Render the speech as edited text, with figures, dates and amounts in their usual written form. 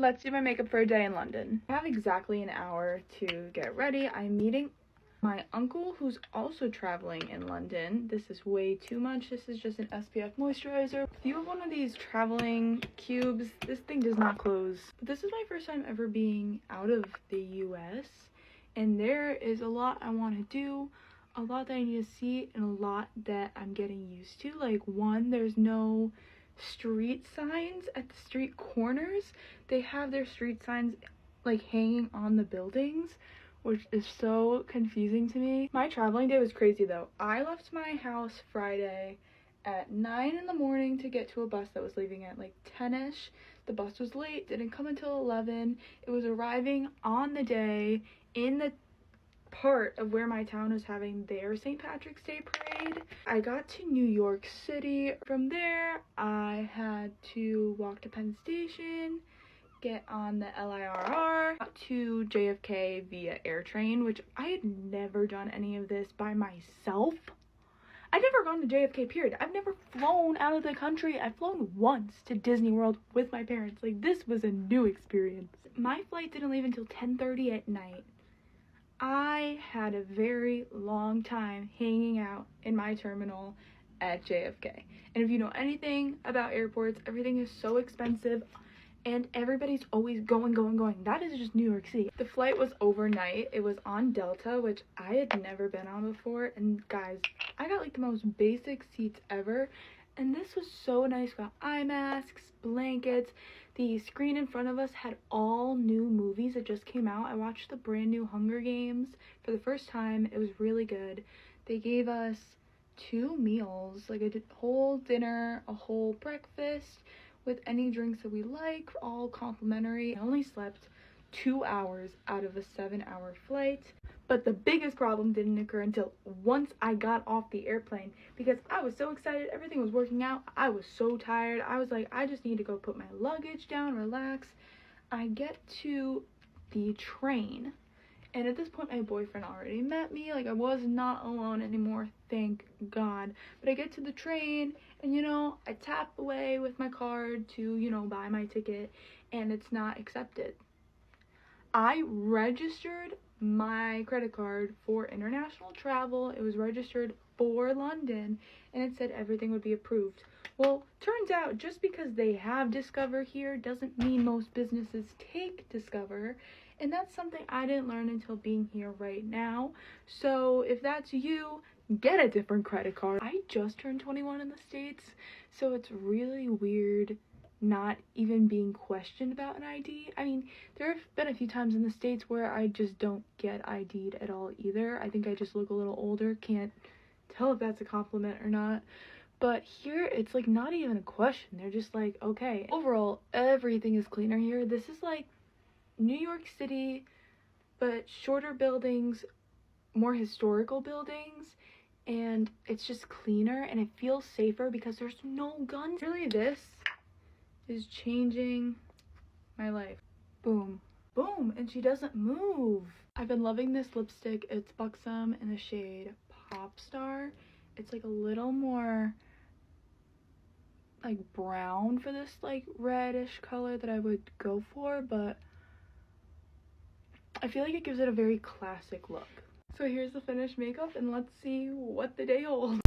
Let's do my makeup for a day in London. I have exactly an hour to get ready. I'm meeting my uncle who's also traveling in London. This is way too much. This is just an SPF moisturizer. If you have one of these traveling cubes, this thing does not close. But this is my first time ever being out of the US, and there is a lot I want to do, a lot that I need to see, and a lot that I'm getting used to. Like, one, there's no street signs at the street corners. They have their street signs like hanging on the buildings, which is so confusing to me. My traveling day was crazy though. I left my house Friday at 9 in the morning to get to a bus that was leaving at like 10ish. The bus was late, didn't come until 11. It was arriving on the day in the part of where my town is having their St. Patrick's Day parade. I got to New York City. From there, I had to walk to Penn Station, get on the LIRR to JFK via air train, which I had never done any of this by myself. I've never gone to JFK, period. I've never flown out of the country. I've flown once to Disney World with my parents. Like, this was a new experience. My flight didn't leave until 10:30 at night. I had a very long time hanging out in my terminal at JFK. And if you know anything about airports, everything is so expensive and everybody's always going. That is just New York City. The flight was overnight. It was on Delta, which I had never been on before. And guys, I got like the most basic seats ever. And this was so nice. We got eye masks, blankets. The screen in front of us had all new movies that just came out. I watched the brand new Hunger Games for the first time. It was really good. They gave us 2 meals, like a whole dinner, a whole breakfast with any drinks that we like, all complimentary. I only slept 2 hours out of a 7-hour flight. But the biggest problem didn't occur until once I got off the airplane, because I was so excited, everything was working out. I was so tired. I was like, I just need to go put my luggage down, relax. I get to the train, and at this point my boyfriend already met me. Like, I was not alone anymore, thank God. But I get to the train, and I tap away with my card to buy my ticket, and it's not accepted. I registered my credit card for international travel. It was registered for London, and it said everything would be approved. Well, turns out just because they have Discover here doesn't mean most businesses take Discover, and that's something I didn't learn until being here right now. So if that's you, get a different credit card. I just turned 21 in the States, so it's really weird not even being questioned about an ID. I mean, there have been a few times in the States where I just don't get ID'd at all either. I think I just look a little older. Can't tell if that's a compliment or not. But here, it's like not even a question. They're just like, okay. Overall, everything is cleaner here. This is like New York City, but shorter buildings, more historical buildings, and it's just cleaner and it feels safer because there's no guns. Really, this is changing my life. Boom. Boom. And she doesn't move. I've been loving this lipstick. It's Buxom in the shade Pop Star. It's like a little more like brown for this like reddish color that I would go for, but I feel like it gives it a very classic look. So here's the finished makeup, and let's see what the day holds.